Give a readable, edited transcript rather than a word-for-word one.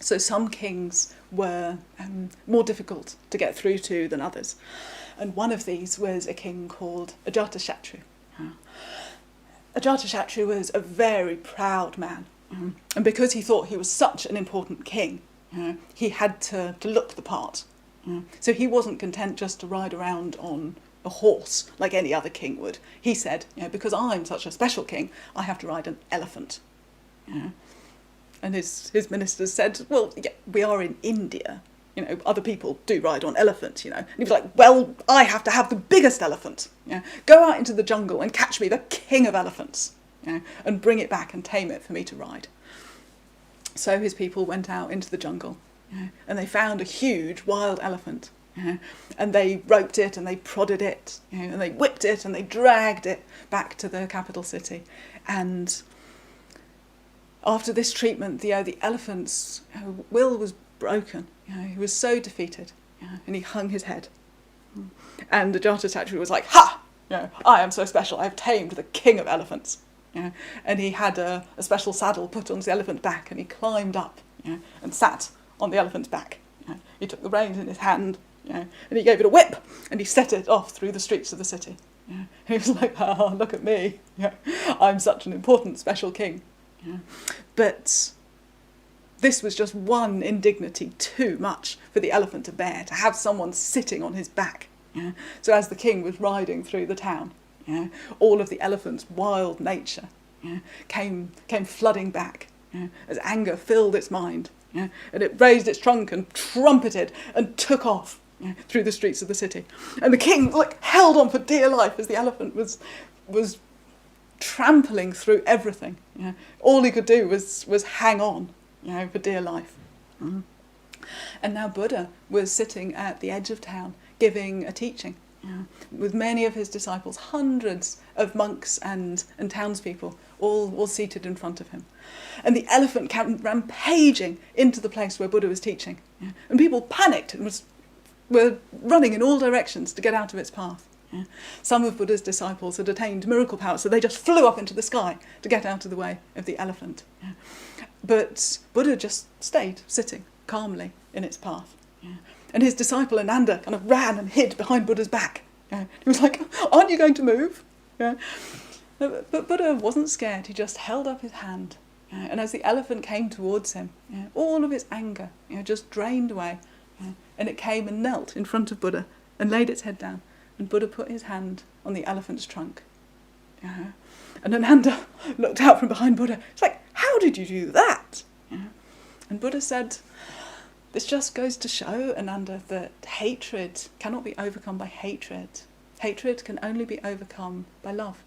So some kings were more difficult to get through to than others. And one of these was a king called Ajatashatru. Ajatashatru was a very proud man. And because he thought he was such an important king, he had to look the part. So he wasn't content just to ride around on a horse like any other king would. He said, because I'm such a special king, I have to ride an elephant. And his ministers said, well, yeah, we are in India. Other people do ride on elephants, And he was like, well, I have to have the biggest elephant. Go out into the jungle and catch me the king of elephants, and bring it back and tame it for me to ride. So his people went out into the jungle, and they found a huge wild elephant. And they roped it and they prodded it, and they whipped it and they dragged it back to the capital city. And after this treatment, the elephant's will was broken. He was so defeated, and he hung his head. And the Ajatashatru was like, ha! I am so special, I have tamed the king of elephants. And he had a special saddle put onto the elephant's back, and he climbed up and sat on the elephant's back. He took the reins in his hand, and he gave it a whip, and he set it off through the streets of the city. He was like, oh, look at me. I'm such an important, special king. But this was just one indignity too much for the elephant to bear, to have someone sitting on his back. So as the king was riding through the town, all of the elephant's wild nature came flooding back, as anger filled its mind, and it raised its trunk and trumpeted and took off through the streets of the city. And the king held on for dear life as the elephant was trampling through everything. All he could do was hang on, for dear life. And now Buddha was sitting at the edge of town giving a teaching, with many of his disciples, hundreds of monks and townspeople, all seated in front of him. And the elephant came rampaging into the place where Buddha was teaching. And people panicked and were running in all directions to get out of its path. Some of Buddha's disciples had attained miracle power, so they just flew up into the sky to get out of the way of the elephant. But Buddha just stayed sitting calmly in its path. And his disciple Ananda kind of ran and hid behind Buddha's back. He was like, aren't you going to move? But Buddha wasn't scared, he just held up his hand. And as the elephant came towards him, all of its anger just drained away. And it came and knelt in front of Buddha and laid its head down. And Buddha put his hand on the elephant's trunk. And Ananda looked out from behind Buddha. It's like, how did you do that? And Buddha said, this just goes to show, Ananda, that hatred cannot be overcome by hatred. Hatred can only be overcome by love.